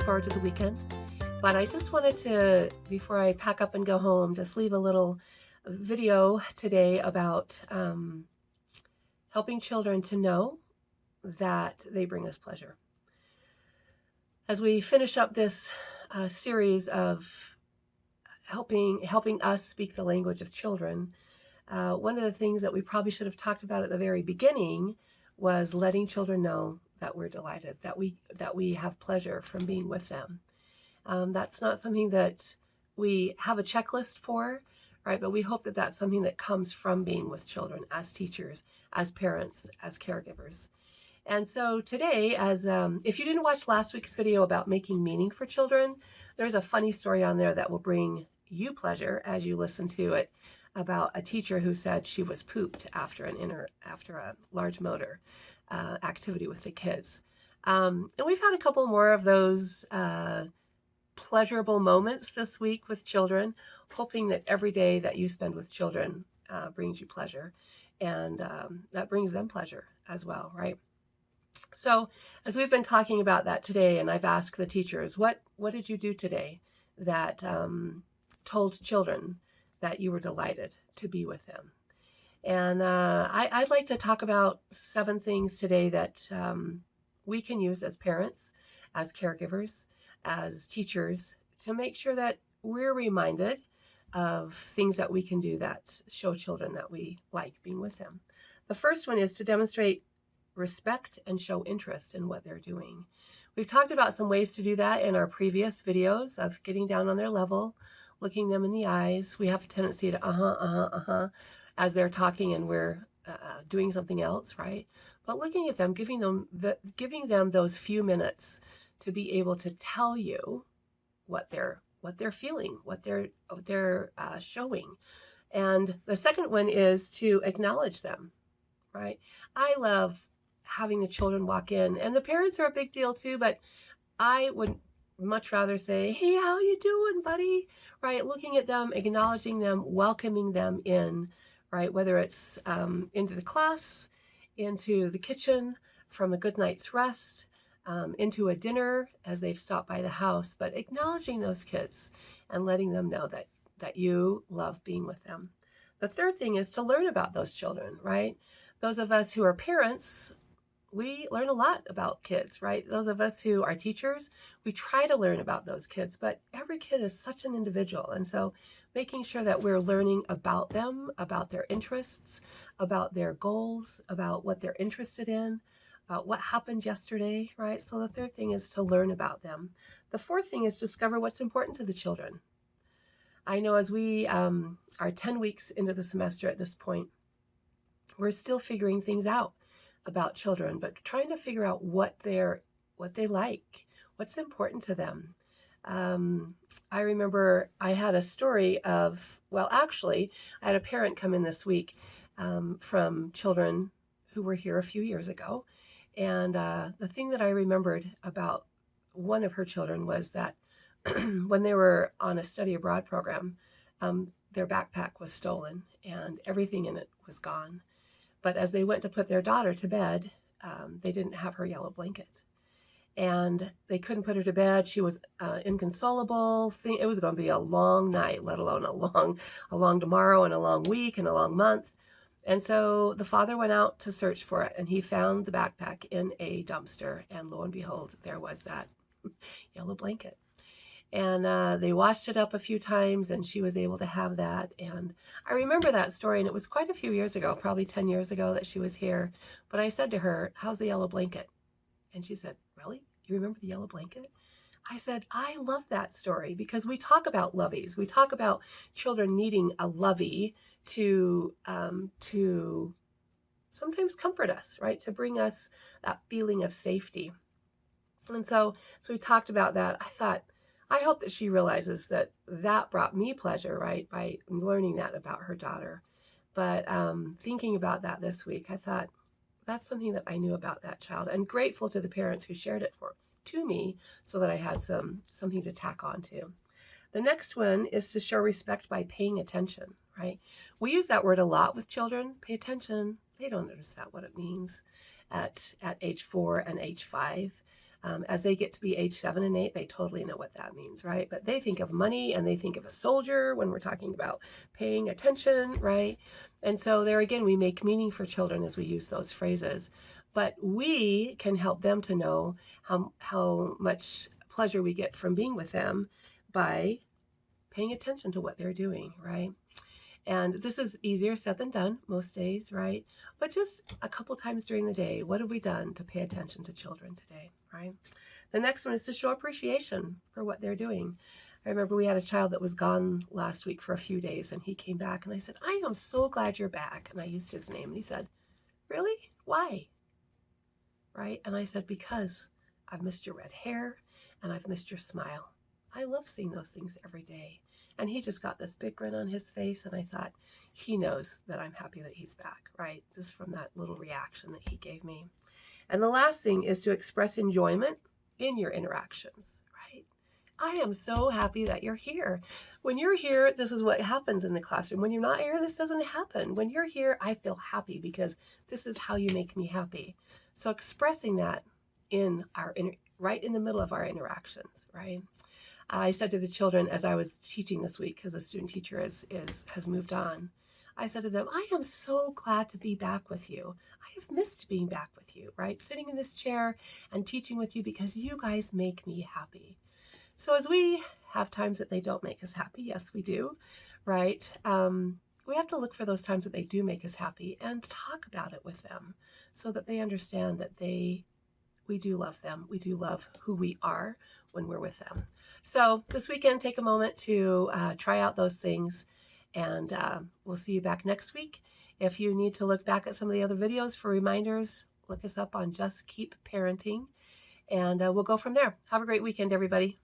forward to the weekend. But I just wanted to, before I pack up and go home, just leave a little video today about helping children to know that they bring us pleasure. As we finish up this series of helping us speak the language of children, one of the things that we probably should have talked about at the very beginning was letting children know that we're delighted, that we have pleasure from being with them. That's not something that we have a checklist for, right? But we hope that that's something that comes from being with children as teachers, as parents, as caregivers. And so today, as if you didn't watch last week's video about making meaning for children, there's a funny story on there that will bring you pleasure as you listen to it, about a teacher who said she was pooped after a large motor activity with the kids. And we've had a couple more of those pleasurable moments this week with children, hoping that every day that you spend with children brings you pleasure, and that brings them pleasure as well, right? So as we've been talking about that today, and I've asked the teachers, what did you do today that told children that you were delighted to be with them? And I'd like to talk about 7 things today that we can use as parents, as caregivers, as teachers, to make sure that we're reminded of things that we can do that show children that we like being with them. The first one is to demonstrate respect and show interest in what they're doing. We've talked about some ways to do that in our previous videos of getting down on their level, looking them in the eyes. We have a tendency to as they're talking and we're doing something else, right? But looking at them, giving them those few minutes to be able to tell you what they're feeling, what they're showing. And the second one is to acknowledge them, right? I love having the children walk in, and the parents are a big deal too, but I would much rather say, hey, how you doing, buddy? Right? Looking at them, acknowledging them, welcoming them in, right? Whether it's into the class, into the kitchen, from a good night's rest, into a dinner as they've stopped by the house, but acknowledging those kids and letting them know that you love being with them. The third thing is to learn about those children, right? Those of us who are parents, we learn a lot about kids, right? Those of us who are teachers, we try to learn about those kids, but every kid is such an individual. And so making sure that we're learning about them, about their interests, about their goals, about what they're interested in, about what happened yesterday, right? So the third thing is to learn about them. The fourth thing is discover what's important to the children. I know as we are 10 weeks into the semester at this point, we're still figuring things out about children, but trying to figure out what they like, what's important to them. I remember I had a story of, well, actually, I had a parent come in this week from children who were here a few years ago. And the thing that I remembered about one of her children was that when they were on a study abroad program, their backpack was stolen and everything in it was gone. But as they went to put their daughter to bed, they didn't have her yellow blanket. And they couldn't put her to bed. She was inconsolable. It was going to be a long night, let alone a long tomorrow and a long week and a long month. And so the father went out to search for it, and he found the backpack in a dumpster. And lo and behold, there was that yellow blanket. And they washed it up a few times, and she was able to have that. And I remember that story, and it was quite a few years ago, probably 10 years ago that she was here. But I said to her, how's the yellow blanket? And she said, really? You remember the yellow blanket? I said, I love that story because we talk about loveys. We talk about children needing a lovey to sometimes comfort us, right? To bring us that feeling of safety. And so we talked about that. I thought, I hope that she realizes that brought me pleasure, right? By learning that about her daughter. But thinking about that this week, I thought that's something that I knew about that child, and grateful to the parents who shared it to me so that I had something to tack on to. The next one is to show respect by paying attention, right? We use that word a lot with children. Pay attention. They don't understand what it means at age 4 and age 5. As they get to be age 7 and 8, they totally know what that means, right? But they think of money and they think of a soldier when we're talking about paying attention, right? And so there again, we make meaning for children as we use those phrases. But we can help them to know how much pleasure we get from being with them by paying attention to what they're doing, right? And this is easier said than done most days, right? But just a couple times during the day, what have we done to pay attention to children today, right? The next one is to show appreciation for what they're doing. I remember we had a child that was gone last week for a few days, and he came back, and I said, I am so glad you're back. And I used his name, and he said, really? Why? Right? And I said, because I've missed your red hair, and I've missed your smile. I love seeing those things every day. And he just got this big grin on his face, and I thought, he knows that I'm happy that he's back, right? Just from that little reaction that he gave me. And the last thing is to express enjoyment in your interactions, right? I am so happy that you're here. When you're here, this is what happens in the classroom. When you're not here, this doesn't happen. When you're here, I feel happy because this is how you make me happy. So expressing that right in the middle of our interactions, right? I said to the children as I was teaching this week, because the student teacher has moved on, I said to them, I am so glad to be back with you. I have missed being back with you, right? Sitting in this chair and teaching with you because you guys make me happy. So as we have times that they don't make us happy, yes, we do, right? We have to look for those times that they do make us happy and talk about it with them so that they understand that we do love them. We do love who we are when we're with them. So this weekend, take a moment to try out those things, and we'll see you back next week. If you need to look back at some of the other videos for reminders, look us up on Just Keep Parenting, and we'll go from there. Have a great weekend, everybody.